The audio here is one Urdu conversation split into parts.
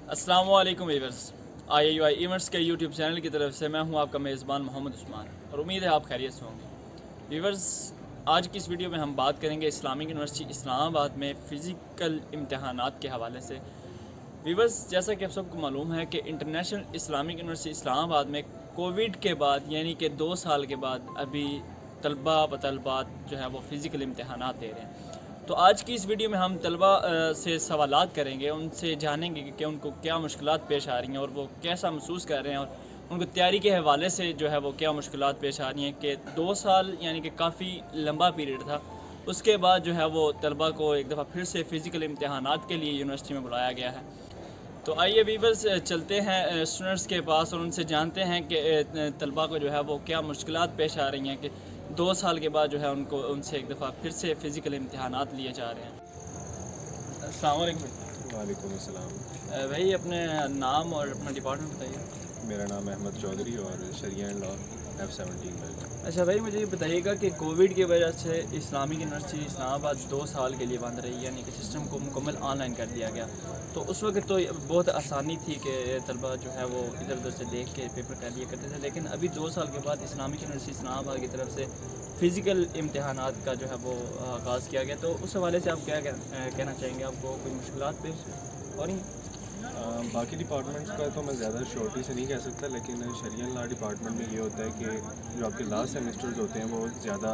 السلام علیکم viewers, I you I events کے یوٹیوب چینل کی طرف سے میں ہوں آپ کا میزبان محمد عثمان، اور امید ہے آپ خیریت سے ہوں گے۔ ویورز، آج کی اس ویڈیو میں ہم بات کریں گے اسلامک یونیورسٹی اسلام آباد میں فزیکل امتحانات کے حوالے سے۔ ویورز، جیسا کہ آپ سب کو معلوم ہے کہ انٹرنیشنل اسلامک یونیورسٹی اسلام آباد میں کووڈ کے بعد یعنی کہ 2 سال کے بعد ابھی طلباء و طالبات جو ہے وہ فزیکل امتحانات دے رہے ہیں۔ تو آج کی اس ویڈیو میں ہم طلباء سے سوالات کریں گے، ان سے جانیں گے کہ ان کو کیا مشکلات پیش آ رہی ہیں اور وہ کیسا محسوس کر رہے ہیں، اور ان کو تیاری کے حوالے سے جو ہے وہ کیا مشکلات پیش آ رہی ہیں کہ 2 سال یعنی کہ کافی لمبا پیریڈ تھا، اس کے بعد جو ہے وہ طلباء کو ایک دفعہ پھر سے فزیکل امتحانات کے لیے یونیورسٹی میں بلایا گیا ہے۔ تو آئیے ویورز چلتے ہیں اسٹوڈنٹس کے پاس اور ان سے جانتے ہیں کہ طلباء کو جو ہے وہ کیا مشکلات پیش آ رہی ہیں کہ 2 سال کے بعد جو ہے ان سے ایک دفعہ پھر سے فزیکل امتحانات لیے جا رہے ہیں۔ السلام علیکم۔ وعلیکم السلام۔ بھائی اپنے نام اور اپنا ڈپارٹمنٹ بتائیے۔ میرا نام احمد چودھری اور شریعہ اینڈ لا F17 بیچ۔ اچھا بھائی، مجھے یہ بتائیے گا کہ کووڈ کی وجہ سے اسلامک یونیورسٹی اسلام آباد 2 سال کے لیے بند رہی، یعنی کہ سسٹم کو مکمل آن لائن کر دیا گیا، تو اس وقت تو بہت آسانی تھی کہ طلباء جو ہے وہ ادھر ادھر سے دیکھ کے پیپر کر لیا کرتے تھے، لیکن ابھی 2 سال کے بعد اسلامک یونیورسٹی اسلام آباد کی طرف سے فزیکل امتحانات کا جو ہے وہ آغاز کیا گیا، تو اس حوالے سے آپ کیا کہنا چاہیں گے؟ آپ کو کوئی مشکلات پیش ہو رہی ہیں؟ باقی ڈپارٹمنٹس کا تو میں زیادہ شورٹی سے نہیں کہہ سکتا، لیکن شریعہ لا ڈپارٹمنٹ میں یہ ہوتا ہے کہ جو آپ کے لاسٹ سیمسٹرز ہوتے ہیں وہ زیادہ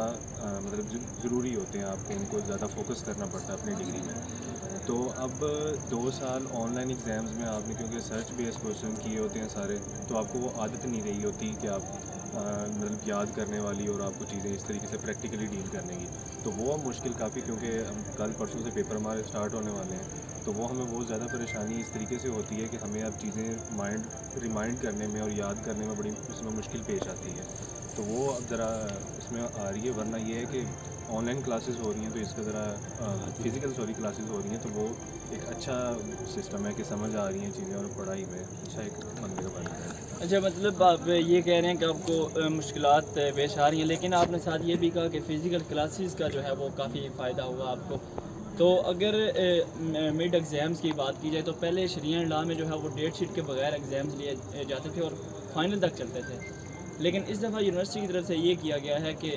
مطلب ضروری ہوتے ہیں، آپ کو ان کو زیادہ فوکس کرنا پڑتا ہے اپنی ڈگری میں۔ تو اب 2 سال آن لائن ایگزامز میں آپ نے کیونکہ سرچ بیس کوشچن کیے ہوتے ہیں سارے، تو آپ کو وہ عادت نہیں رہی ہوتی کہ آپ مطلب یاد کرنے والی اور آپ کو چیزیں اس طریقے سے پریکٹیکلی ڈیل کرنے کی، تو وہ مشکل کافی، کیونکہ کل پرسوں سے پیپر ہمارے اسٹارٹ ہونے والے ہیں، تو وہ ہمیں بہت زیادہ پریشانی اس طریقے سے ہوتی ہے کہ ہمیں اب چیزیں ریمائنڈ کرنے میں اور یاد کرنے میں بڑی اس میں مشکل پیش آتی ہے، تو وہ اب ذرا اس میں آ رہی ہے۔ ورنہ یہ ہے کہ آن لائن کلاسز ہو رہی ہیں تو اس کا ذرا فزیکل کلاسز ہو رہی ہیں، تو وہ ایک اچھا سسٹم ہے کہ سمجھ آ رہی ہیں چیزیں اور پڑھائی میں اچھا ایک بننے کا بن رہا ہے۔ اچھا، مطلب آپ یہ کہہ رہے ہیں کہ آپ کو مشکلات پیش آ رہی ہیں، لیکن آپ نے ساتھ یہ بھی کہا کہ فزیکل کلاسز کا جو ہے وہ کافی فائدہ ہوا آپ کو۔ تو اگر مڈ ایگزامز کی بات کی جائے تو پہلے شریعہ لا میں جو ہے وہ ڈیٹ شیٹ کے بغیر ایگزامز لیے جاتے تھے اور فائنل تک چلتے تھے، لیکن اس دفعہ یونیورسٹی کی طرف سے یہ کیا گیا ہے کہ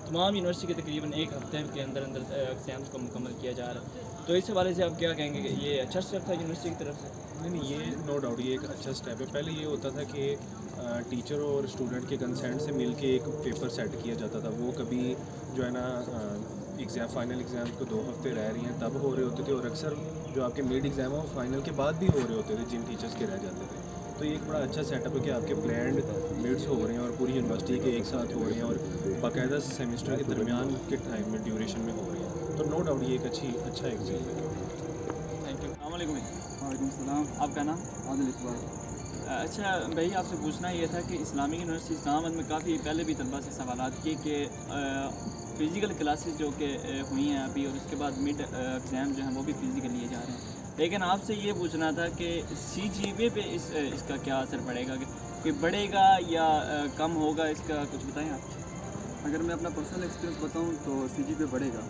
تمام یونیورسٹی کے تقریباً 1 ہفتے کے اندر ایگزامز کو مکمل کیا جا رہا ہے، تو اس حوالے سے آپ کیا کہیں گے کہ یہ اچھا اسٹیپ تھا یونیورسٹی کی طرف سے؟ نہیں، یہ نو ڈاؤٹ یہ ایک اچھا سٹیپ ہے۔ پہلے یہ ہوتا تھا کہ ٹیچر اور اسٹوڈنٹ کے کنسینٹ سے مل کے ایک پیپر سیٹ کیا جاتا تھا، وہ کبھی جو ہے نا فائنل ایگزامس کو 2 ہفتے رہ رہی ہیں تب ہو رہے ہوتے تھے، اور اکثر جو آپ کے مڈ ایگزام ہیں وہ فائنل کے بعد بھی ہو رہے ہوتے تھے جن ٹیچرس کے رہ جاتے تھے۔ تو یہ ایک بڑا اچھا سیٹ اپ ہے کہ آپ کے پلانڈ مڈس ہو رہے ہیں اور پوری یونیورسٹی کے ایک ساتھ ہو رہے ہیں اور باقاعدہ سیمسٹر کے درمیان کے ٹائم میں ڈیوریشن میں ہو رہے ہیں، تو نو ڈاؤٹ یہ ایک اچھا ایک چیز ہے۔ Thank you. السلام علیکم۔ وعلیکم السلام۔ آپ کا نام؟ عادل اقبال۔ اچھا بھائی، آپ سے پوچھنا یہ تھا کہ اسلامک یونیورسٹی اسلام آباد میں کافی پہلے بھی طلباء سے سوالات کیے کہ فزیکل کلاسز جو کہ ہوئی ہیں ابھی، اور اس کے بعد مڈ ایگزام جو ہیں وہ بھی فزیکل لیے جا رہے ہیں، لیکن آپ سے یہ پوچھنا تھا کہ CGPA پہ اس کا کیا اثر پڑے گا، کہ بڑھے گا یا کم ہوگا، اس کا کچھ بتائیں آپ۔ اگر میں اپنا پرسنل ایکسپیرینس بتاؤں تو CGPA بڑھے گا،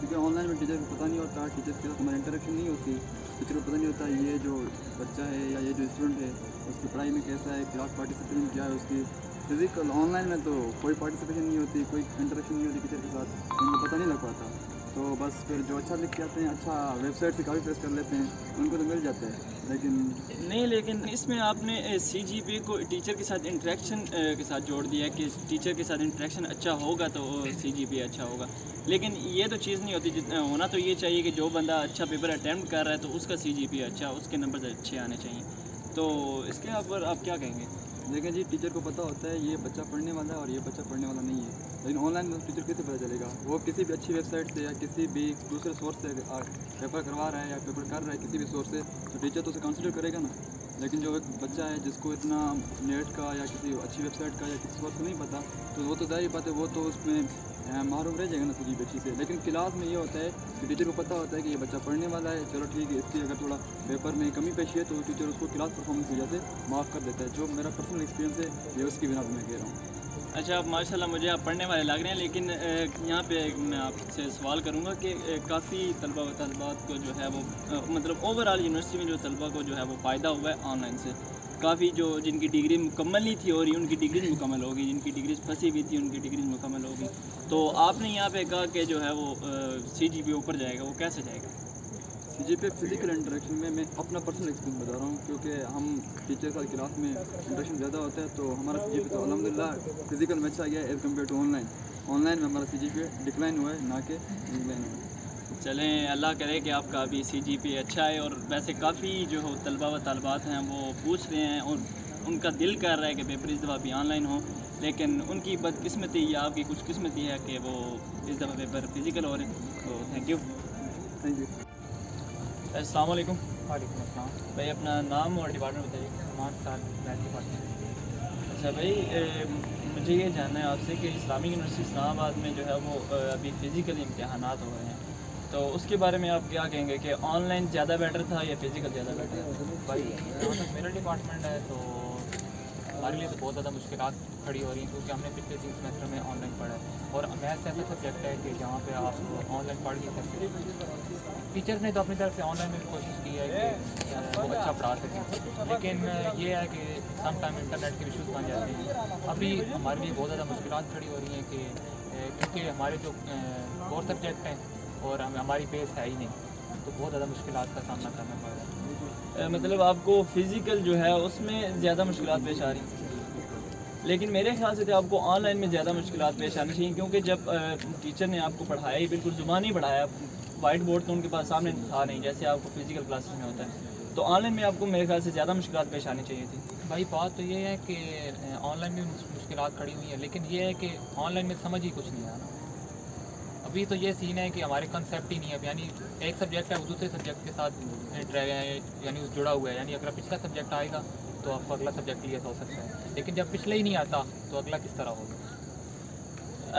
کیونکہ آن لائن میں ٹیچر کو پتہ نہیں ہوتا، ٹیچر کے ساتھ ہماری انٹریکشن نہیں ہوتی، ٹیچر کو پتہ نہیں ہوتا یہ جو بچہ ہے یا یہ جو اسٹوڈنٹ ہے اس کی پڑھائی میں کیسا ہے، کلاس پارٹیسپیشن کیا ہے اس کی۔ فزیکل آن لائن میں تو کوئی پارٹیسپیشن نہیں ہوتی، کوئی انٹریکشن نہیں ہوتی ٹیچر کے ساتھ، ان کو پتہ نہیں لگ پاتا، تو بس پھر جو اچھا لکھ کے آتے ہیں، اچھا ویب سائٹ سے کافی فیس کر لیتے ہیں، ان کو تو مل جاتا ہے، لیکن اس میں آپ نے CGPA کو ٹیچر کے ساتھ انٹریکشن کے ساتھ جوڑ دیا ہے کہ ٹیچر کے ساتھ انٹریکشن اچھا ہوگا تو CGPA اچھا ہوگا، لیکن یہ تو چیز نہیں ہوتی، ہونا تو یہ چاہیے کہ جو بندہ اچھا پیپر اٹیمپٹ کر رہا ہے تو اس کا CGPA اچھا، اس کے نمبر اچھے آنے چاہیے، تو اس کے اوپر آپ کیا کہیں گے؟ لیکن جی ٹیچر کو پتہ ہوتا ہے یہ بچہ پڑھنے والا ہے اور یہ بچہ پڑھنے والا نہیں ہے، لیکن آن لائن میں ٹیچر کیسے پتہ چلے گا؟ وہ کسی بھی اچھی ویب سائٹ سے یا کسی بھی دوسرے سورس سے پیپر کروا رہا ہے یا پیپر کر رہا ہے کسی بھی سورس سے، تو ٹیچر تو اسے کنسیڈر کرے گا نا، لیکن جو ایک بچہ ہے جس کو اتنا نیٹ کا یا کسی اچھی ویب سائٹ کا یا کسی سورس کا نہیں پتہ، تو وہ تو ظاہر بات ہے وہ تو اس میں محروم رہ جائے گا نا CGPA سے۔ لیکن کلاس میں یہ ہوتا ہے کہ ٹیچر کو پتہ ہوتا ہے کہ یہ بچہ پڑھنے والا ہے، چلو ٹھیک ہے، اس کی اگر تھوڑا پیپر میں کمی پیشی ہے تو ٹیچر اس کو کلاس پرفارمنس کی وجہ سے معاف کر دیتا ہے، جو میرا پرسنل ایکسپیرینس ہے یہ اس کی بنا پہ میں کہہ رہا ہوں۔ اچھا آپ ماشاءاللہ مجھے آپ پڑھنے والے لگ رہے ہیں، لیکن یہاں پہ میں آپ سے سوال کروں گا کہ کافی طلبہ و طالبات کو جو ہے وہ مطلب اوور آل یونیورسٹی میں جو طلبہ کو جو ہے وہ فائدہ ہوا ہے آن لائن سے. کافی جو جن کی ڈگری مکمل نہیں تھی اور ان کی ڈگریز مکمل ہوگی، جن کی ڈگریز پھنسی ہوئی تھی ان کی ڈگریز مکمل ہوگی. تو آپ نے یہاں پہ کہا کہ جو ہے وہ CGPA اوپر جائے گا، وہ کیسے جائے گا؟ CGPA فزیکل انٹریکشن میں اپنا پرسنل ایکسپیرینس بتا رہا ہوں، کیونکہ ہم ٹیچر کا کلاس میں انٹریکشن زیادہ ہوتا ہے تو ہمارا CGPA تو الحمدللہ فزیکل میں اچھا گیا as compare to online. Online میں ہمارا CGPA ڈکلائن ہوا ہے، نہ کہ انکلائن ہوا ہے. چلیں اللہ کرے کہ آپ کا بھی CGPA اچھا ہے. اور ویسے کافی جو طلبہ و طالبات ہیں وہ پوچھ رہے ہیں اور ان کا دل کر رہا ہے کہ پیپر اس دفعہ بھی آن لائن ہوں، لیکن ان کی بدقسمتی یا آپ کی کچھ قسمتی ہے کہ وہ اس دفعہ پیپر فزیکل ہو رہے ہیں. تو تھینک یو. السلام علیکم. وعلیکم السلام. بھائی اپنا نام اور ڈپارٹمنٹ بتائیے. اچھا بھائی، مجھے یہ جاننا ہے آپ سے کہ اسلامک یونیورسٹی اسلام آباد میں جو ہے وہ ابھی فزیکل امتحانات ہو رہے ہیں، تو اس کے بارے میں آپ کیا کہیں گے کہ آن لائن زیادہ بیٹر تھا یا فزیکل زیادہ بیٹر تھا؟ بھائی جہاں تک میرا ڈپارٹمنٹ ہے تو ہمارے لیے تو بہت زیادہ مشکلات کھڑی ہو رہی ہیں، کیونکہ ہم نے پچھلے 3 سیمسٹر میں آن لائن پڑھا ہے اور میتھس ایسا سبجیکٹ ہے کہ جہاں پہ آپ آن لائن پڑھ نہیں سکتے. ٹیچر نے تو اپنی طرف سے آن لائن میں بھی کوشش کی ہے کہ وہ اچھا پڑھا سکیں، لیکن یہ ہے کہ سم ٹائم انٹرنیٹ کے ایشوز بن جاتے ہیں. ابھی ہمارے لیے بہت زیادہ مشکلات کھڑی ہو رہی ہیں کہ کیونکہ ہمارے جو کور سبجیکٹ ہیں اور ہماری بیس ہے ہی نہیں، تو بہت زیادہ مشکلات کا سامنا کرنا پڑ رہا ہے. مطلب آپ کو فزیکل جو ہے اس میں زیادہ مشکلات پیش آ رہی ہیں، لیکن میرے خیال سے تو آپ کو آن لائن میں زیادہ مشکلات پیش آنی چاہیے، کیونکہ جب ٹیچر نے آپ کو پڑھایا ہی بالکل زبانی پڑھایا، وائٹ بورڈ تو ان کے پاس سامنے تھا نہیں جیسے آپ کو فزیکل کلاسز میں ہوتا ہے، تو آن لائن میں آپ کو میرے خیال سے زیادہ مشکلات پیش آنی چاہیے تھی. بھائی بات تو یہ ہے کہ آن لائن میں مشکلات کھڑی ہوئی ہیں، لیکن یہ ہے کہ آن لائن میں سمجھ ہی کچھ نہیں آ رہا. ابھی تو یہ سین ہے کہ ہمارے کنسیپٹ ہی نہیں ہے، یعنی ایک سبجیکٹ ہے وہ دوسرے سبجیکٹ کے ساتھ یعنی جڑا ہوا ہے، یعنی اگر پچھلا سبجیکٹ آئے گا تو آپ کو اگلا سبجیکٹ کلیئر ہو سکتا ہے، لیکن جب پچھلے ہی نہیں آتا تو اگلا کس طرح ہوگا.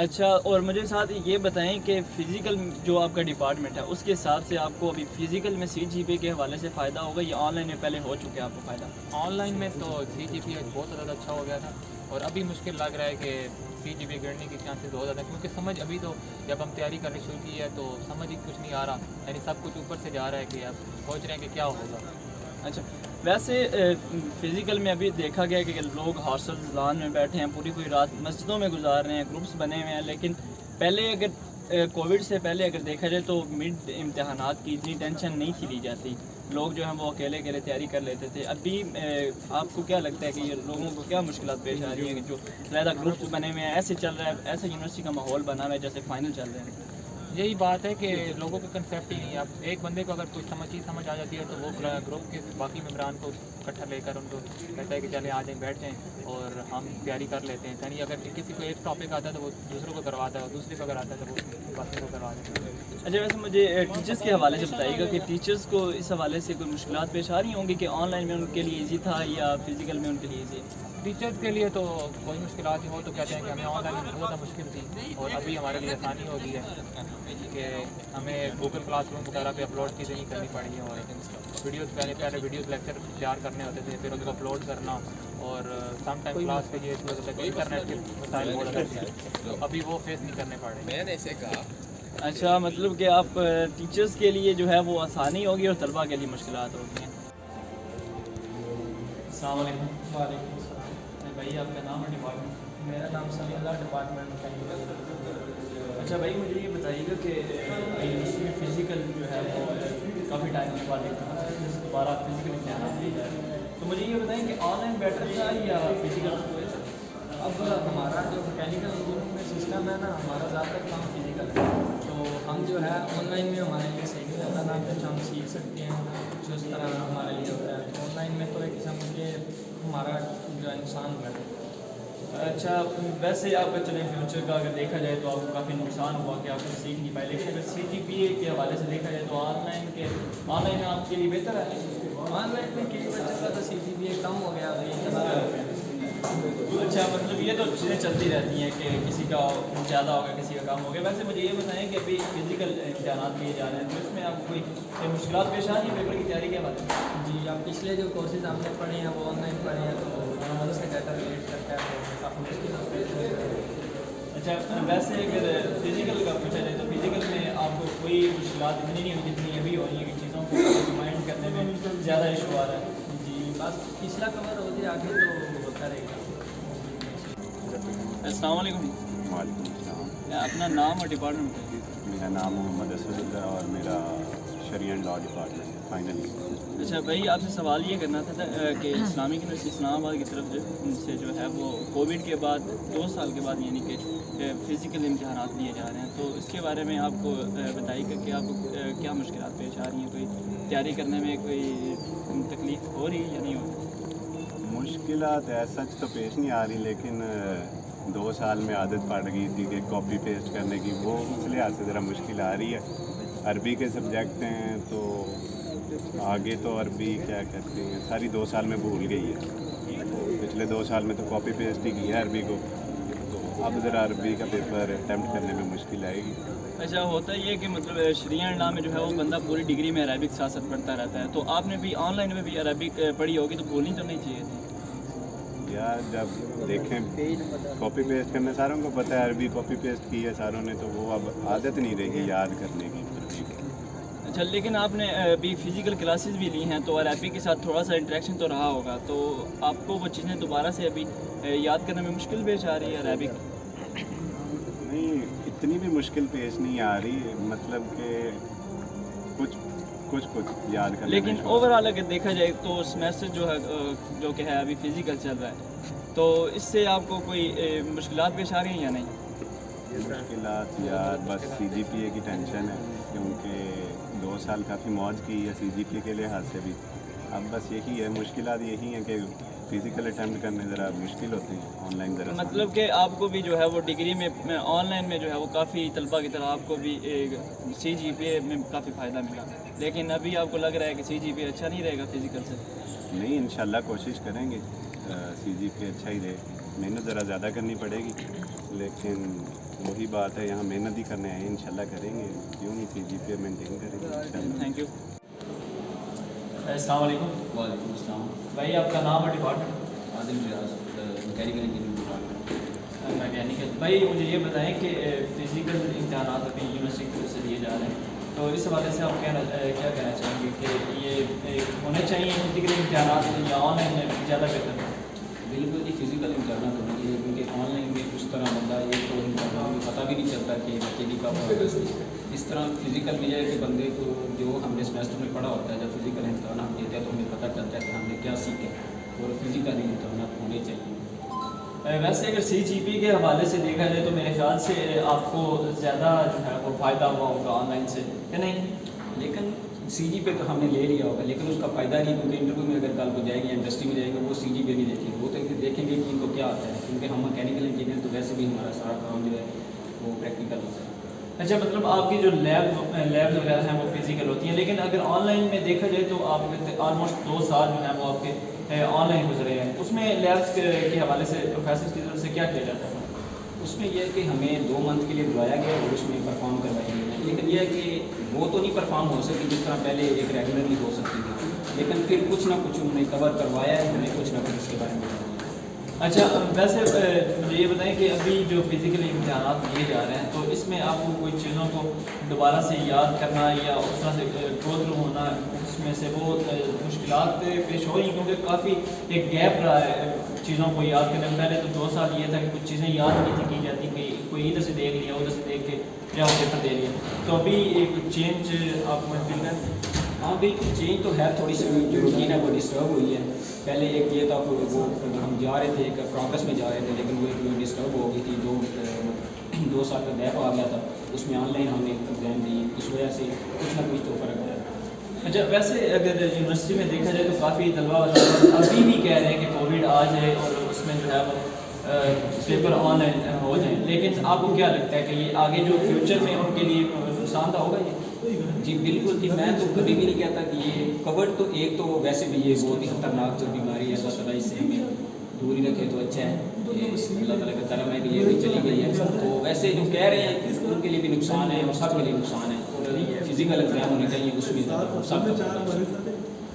اچھا، اور مجھے ساتھ یہ بتائیں کہ فزیکل جو آپ کا ڈپارٹمنٹ ہے اس کے حساب سے آپ کو ابھی فزیکل میں CGPA کے حوالے سے فائدہ ہوگا یا آن لائن میں پہلے ہو چکے آپ کو فائدہ؟ آن لائن میں تو CGPA بہت زیادہ اچھا ہو گیا تھا اور ابھی مشکل لگ رہا ہے کہ CGPA گرنے کے چانسز بہت زیادہ، کیونکہ سمجھ ابھی تو جب ہم تیاری کرنی شروع کی ہے تو سمجھ ہی کچھ نہیں آ رہا، یعنی سب کچھ اوپر سے جا رہا ہے کہ اب سوچ رہے ہیں کہ کیا ہوگا. اچھا، ویسے فزیکل میں ابھی دیکھا گیا کہ لوگ ہاسٹل لان میں بیٹھے ہیں، پوری پوری رات مسجدوں میں گزار رہے ہیں، گروپس بنے ہوئے ہیں، لیکن پہلے اگر کووڈ سے پہلے اگر دیکھا جائے تو مڈ امتحانات کی اتنی ٹینشن نہیں تھی لی جاتی، لوگ جو ہیں وہ اکیلے اکیلے تیاری کر لیتے تھے. ابھی آپ کو کیا لگتا ہے کہ یہ لوگوں کو کیا مشکلات پیش آ رہی ہیں کہ جو زیادہ گروپس بنے ہوئے ہیں، ایسے چل رہا ہے، ایسا یونیورسٹی کا ماحول بنا ہوا ہے جیسے فائنل چل رہے ہیں؟ یہی بات ہے کہ لوگوں کا کنسیپٹ ہی نہیں ہے. اب ایک بندے کو اگر کوئی سمجھ آ جاتی ہے تو وہ گروپ کے باقی ممبران کو اکٹھا لے کر ان کو کہتا ہے کہ چلے آ جائیں بیٹھ جائیں اور ہم تیاری کر لیتے ہیں. یعنی اگر کسی کو ایک ٹاپک آتا ہے تو وہ دوسروں کو کرواتا ہے اور دوسرے کو اگر آتا ہے تو وہ باقی کو کروا دیتا ہے. اچھا، ویسے مجھے ٹیچرس کے حوالے سے بتائیے گا کہ ٹیچرس کو اس حوالے سے کوئی مشکلات پیش آ رہی ہوں گی کہ آن لائن میں ان کے لیے ایزی تھا یا فزیکل میں ان کے لیے ایزی ہے؟ ٹیچرز کے لیے تو کوئی مشکلات نہیں ہو تو کہتے ہیں کہ ہمیں آن لائن میں بہت زیادہ مشکل تھی اور ابھی ہمارے لیے آسانی ہو گئی ہے کہ ہمیں گوگل کلاس روم وغیرہ پہ اپلوڈ چیزیں نہیں کرنی پڑی ہیں اور ویڈیوز پہلے ویڈیوز لیکچر تیار کرنے ہوتے تھے، پھر ان کو اپلوڈ کرنا اور سم ٹائم کلاس کے لیے انٹرنیٹ کے مسائل بہت زیادہ تھے، ابھی وہ فیس نہیں کرنے پڑ رہے. میں نے اسے کہا اچھا، مطلب کہ آپ ٹیچرس کے لیے جو ہے وہ آسانی ہوگی اور طلباء کے لیے مشکلات ہوگی ہیں. السلام علیکم. وعلیکم السلام. بھائی آپ کا نام اور ڈپارٹمنٹ؟ میرا نام سمیع اللہ، ڈپارٹمنٹ میکینیکل. اچھا بھائی، مجھے یہ بتائیے گا کہ یونیورسٹی میں فزیکل جو ہے وہ کافی ٹائم کے بعد دوبارہ فزیکل امتحانات لیے جا رہے ہیں، تو مجھے یہ بتائیں کہ آن لائن بیٹر تھا یا فزیکل؟ اب ہمارا جو میکینیکل انجینئرنگ میں سسٹم ہے نا، ہمارا زیادہ تر کام فزیکل ہے، تو ہم جو ہے آن لائن میں ہمارے لیے صحیح نہیں رہتا، نہ کچھ ہم سیکھ سکتے ہیں جو اس طرح ہمارے لیے ہوتا ہے. آن لائن میں تو ایک قسم کے ہمارا جو ہے نقصان ہوا ہے. اچھا، ویسے آپ کا چلیں فیوچر کا اگر دیکھا جائے تو آپ کو کافی نقصان ہوا کہ آپ کو سیکھ نہیں پائے، لیکن اگر CGPA کے حوالے سے دیکھا جائے تو آن لائن آپ کے لیے بہتر ہے. آن لائن میں کئی بچوں کا تو CGPA کم ہو گیا ابھی. اچھا، مطلب یہ تو چیزیں چلتی رہتی ہیں کہ کسی کا زیادہ ہوگا کسی کا کم ہو گیا. ویسے مجھے یہ بتائیں کہ ابھی فزیکل امتحانات لیے جا رہے ہیں تو اس میں آپ کو کوئی مشکلات پیش آ رہی ہیں پیپر کی تیاری کے حوالے سے؟ جی، اب پچھلے جو کورسز ہم نے پڑھے ہیں وہ آن لائن پڑھے ہیں تو ہمارا مدرسہ ڈیٹا ریلیٹ کرتا ہے تو کافی مشکل ہوتی ہے. اچھا ویسے اگر فزیکل کا پوچھا جائے تو فزیکل میں آپ کو کوئی مشکلات اتنی نہیں ہوئی جتنی ابھی ہو رہی ہیں کہ چیزوں کو ریمائنڈ کرنے میں زیادہ ایشو آ رہا ہے؟ جی بس پچھلا کور ہو جائے آگے تو ہوتا رہے گا. السلام علیکم. وعلیکم السلام. اپنا نام اور ڈپارٹمنٹ بتائیے. میرا نام محمد اسد اللہ اور میرا شریعہ لا ڈپارٹمنٹ ہے فائنل. اچھا بھائی آپ سے سوال یہ کرنا تھا کہ اسلامک یونیورسٹی اسلام آباد کی طرف سے جو ہے وہ کووڈ کے بعد 2 سال کے بعد یعنی کہ فزیکل امتحانات لیے جا رہے ہیں, تو اس کے بارے میں آپ کو بتائیے کہ آپ کو کیا مشکلات پیش آ رہی ہیں, کوئی تیاری کرنے میں کوئی تکلیف ہو رہی ہے یا نہیں ہو رہی؟ مشکلات ایسا تو پیش نہیں آ رہی, لیکن 2 سال میں عادت پڑ گئی تھی کہ کاپی پیسٹ کرنے کی, وہ اس لحاظ سے ذرا مشکل آ رہی ہے. عربی کے سبجیکٹ ہیں تو آگے تو عربی کیا کہتے ہیں ساری 2 سال میں بھول گئی ہے. پچھلے 2 سال میں تو کاپی پیسٹ ہی کیا ہے عربی کو, تو اب ذرا عربی کا پیپر اٹیمپٹ کرنے میں مشکل آئے گی. اچھا ہوتا یہ کہ مطلب شریعہ لا میں جو ہے وہ بندہ پوری ڈگری میں عربک سیاست پڑھتا رہتا ہے, تو آپ نے بھی آن لائن میں بھی عربک پڑھی ہوگی تو بھولنی تو نہیں چاہیے تھی یا جب دیکھیں کاپی پیسٹ کرنا ساروں کو پتہ ہے, عربی کاپی پیسٹ کی ہے ساروں نے, تو وہ اب عادت نہیں رہی یاد کرنے کی. اچھا لیکن آپ نے ابھی فزیکل کلاسز بھی لی ہیں تو عربی کے ساتھ تھوڑا سا انٹریکشن تو رہا ہوگا, تو آپ کو وہ چیزیں دوبارہ سے ابھی یاد کرنے میں مشکل پیش آ رہی ہے عربک؟ نہیں اتنی بھی مشکل پیش نہیں آ رہی, مطلب کہ کچھ یاد کرنے لیکن میں اوور آل اگر دیکھا جائے تو سمیسٹر جو ہے جو کہ ہے ابھی فزیکل چل رہا ہے, تو اس سے آپ کو کوئی مشکلات پیش آ رہی ہیں یا نہیں؟ مشکلات یار بس سی جی پی اے کی ٹینشن ہے, کیونکہ 2 سال کافی موج کی ہے سی جی پی اے کے لحاظ سے بھی. اب بس یہی ہے مشکلات یہی ہیں کہ فزیکل اٹیمپٹ کرنے ذرا مشکل ہوتے ہیں, آن لائن ذرا مطلب کہ آپ کو بھی جو ہے وہ ڈگری میں آن لائن میں جو ہے وہ کافی طلبہ کی طرح آپ کو بھی سی جی پی اے میں کافی فائدہ ملا, لیکن ابھی آپ کو لگ رہا ہے کہ سی جی پی اے اچھا نہیں رہے گا فزیکل سے؟ نہیں انشاءاللہ کوشش کریں گے سی جی پی اچھا ہی رہے. محنت ذرا زیادہ کرنی پڑے گی, لیکن وہی بات ہے یہاں محنت ہی کرنے آئے, انشاءاللہ کریں گے, کیوں نہیں سی جی پی مینٹین کریں گے. Thank you. السلام علیکم. وعلیکم السلام. بھائی آپ کا نام اور ڈپارٹمنٹ؟ عادل ریاض, میکینیکل انجینئرنگ ڈپارٹمنٹ. میکینیکل. بھائی مجھے یہ بتائیں کہ فزیکل امتحانات ابھی یونیورسٹی کی طرف سے لیے جا رہے ہیں, تو اس حوالے سے آپ کیا کہنا چاہیں گے کہ یہ ہونے چاہیے فزیکل امتحانات یا آن لائن میں زیادہ بہتر ہے؟ بالکل ہی فزیکل امتحانات ہونا چاہیے, کیونکہ آن لائن میں اس طرح بندہ ایک تو امتحان میں پتہ بھی نہیں چلتا کہ بچے کی کب ہوگا. اس طرح فزیکل میں ہے کہ بندے کو جو ہم نے سمیسٹر میں پڑھا ہوتا ہے, جب فزیکل امتحان ہم دیتے ہیں تو ہمیں پتہ چلتا ہے کہ ہم نے کیا سیکھا, اور فزیکل امتحانات ہونے چاہیے. ویسے اگر سی جی پی کے حوالے سے دیکھا جائے تو میرے خیال سے آپ کو زیادہ جو ہے وہ فائدہ ہوا ہوگا آن لائن سے, کہ نہیں؟ لیکن سی جی پہ تو ہم نے لے لیا ہوگا, لیکن اس کا فائدہ نہیں, کیونکہ انٹرویو میں اگر کل کو جائیں گے انڈسٹری میں جائیں گے وہ سی جی پہ نہیں دیکھیں گے, وہ تو دیکھیں گے کہ ان کو کیا آتا ہے, کیونکہ ہم میکینیکل انجینئر تو ویسے بھی ہمارا سارا کام جو ہے وہ پریکٹیکل ہوتا ہے. اچھا مطلب آپ کی جو لیب وغیرہ ہیں وہ فزیکل ہوتی ہیں, لیکن اگر آن لائن میں دیکھا جائے تو آپ کے آلموسٹ 2 سال جو ہیں وہ آپ کے آن لائن گزرے ہیں, اس میں لیبس کے حوالے سے پروفیسر کی طرف سے کیا کیا جاتا ہے؟ اس میں یہ ہے کہ ہمیں 2 منتھ کے لیے بلایا گیا اور اس میں پرفارم کروائی گئی ہے, لیکن یہ ہے کہ وہ تو نہیں پرفارم ہو سکتی جس طرح پہلے ایک ریگولرلی ہو سکتی تھی, لیکن پھر کچھ نہ کچھ انہوں نے کور کروایا ہے, ہمیں کچھ نہ کچھ اس کے بارے میں بتایا. اچھا ویسے مجھے یہ بتائیں کہ ابھی جو فزیکل امتحانات لیے جا رہے ہیں تو اس میں آپ کو کوئی چیزوں کو دوبارہ سے یاد کرنا یا اس طرح سے گو تھرو ہونا, اس میں سے وہ مشکلات پیش ہو رہی ہیں کیونکہ کافی ایک گیپ رہا ہے چیزوں کو یاد کرنے میں. پہلے تو 2 سال یہ تھا کہ کچھ چیزیں یاد نہیں تھی کی جاتی, کہ کوئی ادھر سے دیکھ لیا ادھر سے دیکھ کے کیا وہ پیپر دے لیا, تو ابھی ایک چینج آپ کو فیل کریں؟ ہاں بالکل چینج تو ہے, تھوڑی سی جو روٹین ہے وہ ڈسٹرب ہوئی ہے. پہلے ایک یہ تھا کہ وہ ہم جا رہے تھے ایک پروگرس میں جا رہے تھے, لیکن وہ ایک ڈسٹرب ہو گئی تھی, جو 2 سال کا گیپ آ گیا تھا, اس میں آن لائن ہم نے ایگزام دی, اس وجہ سے کچھ نہ کچھ تو فرق ہے. اچھا ویسے اگر یونیورسٹی میں دیکھا جائے تو کافی طلبہ ابھی بھی کہہ رہے ہیں کہ کووڈ آ جائے اور اس میں جو ہے وہ پیپر آن لائن ہو جائیں, لیکن آپ کو کیا لگتا ہے کہ یہ آگے جو فیوچر میں ان کے لیے نقصان دہ ہوگا یہ؟ جی بالکل جی, میں تو کبھی بھی نہیں کہتا کہ یہ کووڈ تو ایک تو ویسے بھی یہ بہت ہی خطرناک جو بیماری ہے, اللہ تعالیٰ اس سے ہمیں دور ہی رکھے تو اچھا ہے, یہ اللہ تعالیٰ کا کرم ہے کہ یہ بھی چلی گئی ہے. تو ویسے جو کہہ رہے ہیں ان کے لیے بھی نقصان ہے اور سب کے لیے نقصان ہے, اور فزیکل ایگزام ہونے چاہیے, اس میں سب کا.